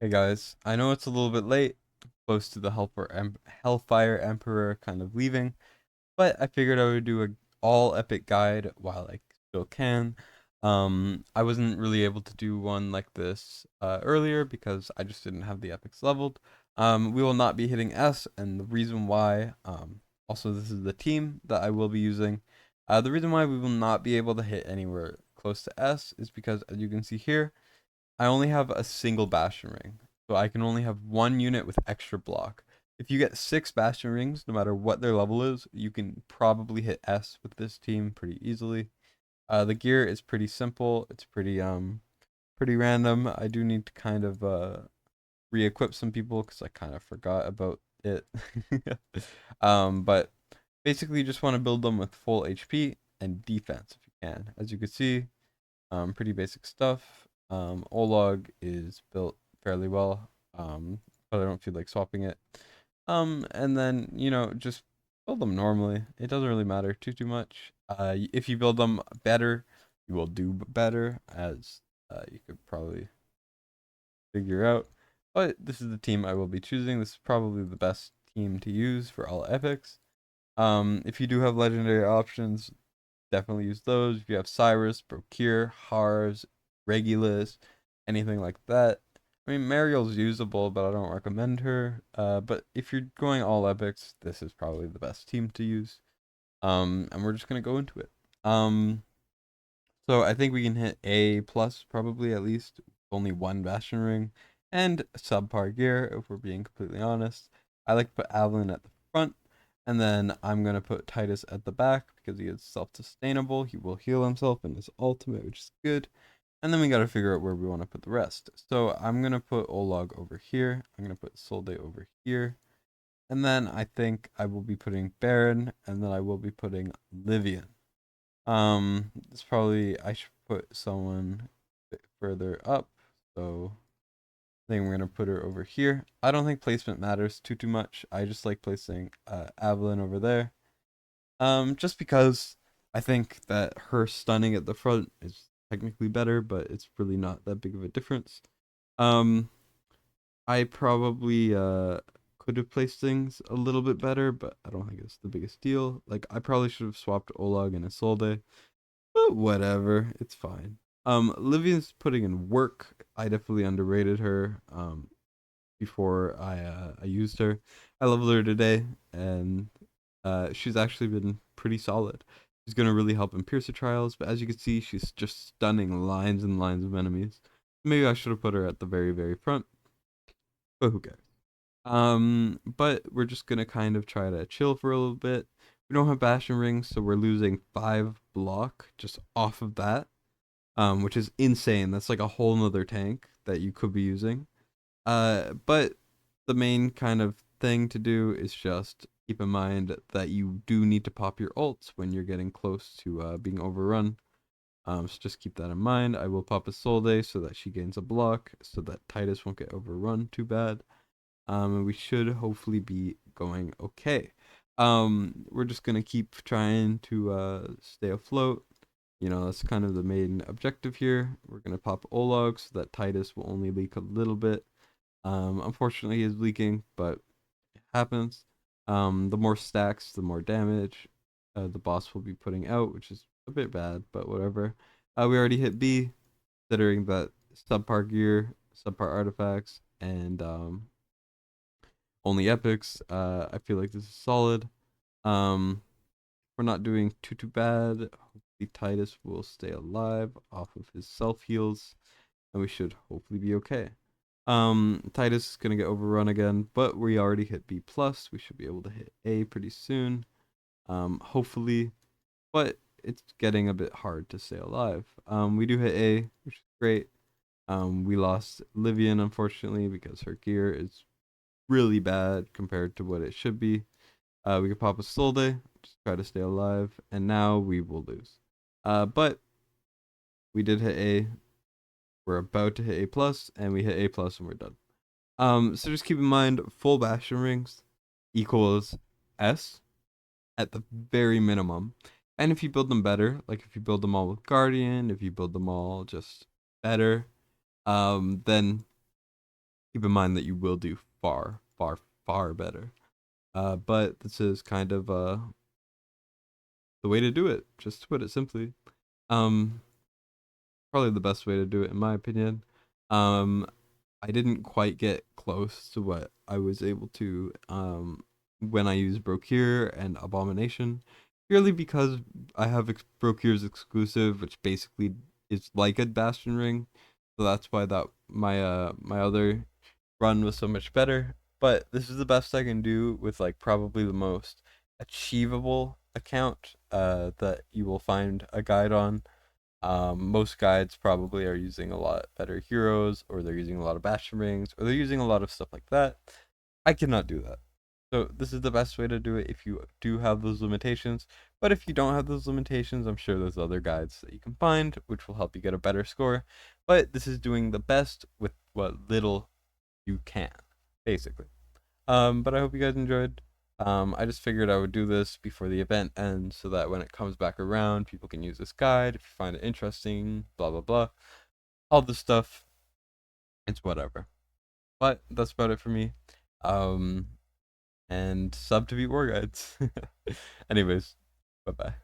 Hey guys, I know it's a little bit late, close to the Hellfire Emperor kind of leaving, but I figured I would do a all epic guide while I still can. I wasn't really able to do one like this earlier because I just didn't have the epics leveled. We will not be hitting S, and the reason why, also this is the team that I will be using. The reason why we will not be able to hit anywhere close to S is because, as you can see here, I only have a single Bastion ring, so I can only have one unit with extra block. If you get 6 Bastion rings, no matter what their level is, you can probably hit S with this team pretty easily. The gear is pretty simple. It's pretty random. I do need to kind of re-equip some people because I kind of forgot about it. But basically, you just want to build them with full HP and defense if you can. As you can see, pretty basic stuff. Olog is built fairly well, but I don't feel like swapping it. And then, just build them normally. It doesn't really matter too much. If you build them better, you will do better, as you could probably figure out. But this is the team I will be choosing. This is probably the best team to use for all epics. If you do have legendary options, definitely use those. If you have Cyrus, Procure, Harz, Regulus, anything like that. I mean, Mariel's usable, but I don't recommend her. But if you're going all epics, this is probably the best team to use. And we're just gonna go into it. So I think we can hit A plus probably at least. Only one Bastion ring and subpar gear, if we're being completely honest. I like to put Avalon at the front, and then I'm gonna put Titus at the back because he is self-sustainable. He will heal himself in his ultimate, which is good. And then we gotta figure out where we want to put the rest. So I'm gonna put Olog over here. I'm gonna put Solde over here. And then I think I will be putting Baron, and then I will be putting Livian. It's probably I should put someone a bit further up. So I think we're gonna put her over here. I don't think placement matters too much. I just like placing Avalon over there. Just because I think that her stunning at the front is technically better, but it's really not that big of a difference. Um, I probably could have placed things a little bit better, but I don't think it's the biggest deal. Like I probably should have swapped Olag and Isolde, but whatever, it's fine. Livia's putting in work. I definitely underrated her. Before I used her, I leveled her today, and she's actually been pretty solid. She's gonna really help in Piercer trials, but as you can see, she's just stunning lines and lines of enemies. Maybe I should have put her at the very front, but who cares? But we're just gonna kind of try to chill for a little bit. We don't have Bastion rings, so we're losing 5 block just off of that, which is insane. That's like a whole nother tank that you could be using. But the main kind of thing to do is just keep in mind that you do need to pop your ults when you're getting close to being overrun. So just keep that in mind. I will pop a Solde so that she gains a block, so that Titus won't get overrun too bad. And we should hopefully be going okay. We're just gonna keep trying to stay afloat. That's kind of the main objective here. We're gonna pop Olog so that Titus will only leak a little bit. Unfortunately, he is leaking, but it happens. The more stacks, the more damage the boss will be putting out, which is a bit bad, but whatever. We already hit B, considering that subpar gear, subpar artifacts, and only epics. I feel like this is solid. Um, we're not doing too bad. Hopefully Titus will stay alive off of his self heals, and we should hopefully be okay. Titus is gonna get overrun again, but we already hit B plus. We should be able to hit A pretty soon. Hopefully, but it's getting a bit hard to stay alive. We do hit A, which is great. We lost Livian unfortunately because her gear is really bad compared to what it should be. We could pop a Solde, just try to stay alive, and now we will lose. But we did hit A. We're about to hit A plus, and we hit A plus, and we're done. So just keep in mind, full Bastion rings equals S at the very minimum. And if you build them better, like if you build them all with Guardian, if you build them all just better, then keep in mind that you will do far, far, far better. But this is kind of the way to do it, just to put it simply. Um, Probably the best way to do it, in my opinion. Um, I didn't quite get close to what I was able to when I used Brocure and Abomination, purely because I have Brocure's exclusive, which basically is like a Bastion ring. So that's why that my other run was so much better. But this is the best I can do with like probably the most achievable account that you will find a guide on. Most guides probably are using a lot better heroes, or they're using a lot of Bastion rings, or they're using a lot of stuff like that. I cannot do that. So this is the best way to do it if you do have those limitations. But if you don't have those limitations, I'm sure there's other guides that you can find which will help you get a better score. But this is doing the best with what little you can, basically. But I hope you guys enjoyed. I just figured I would do this before the event ends so that when it comes back around, people can use this guide if you find it interesting, blah blah blah. All this stuff. It's whatever. But that's about it for me. Um, and sub to beat war guides. Anyways, bye bye.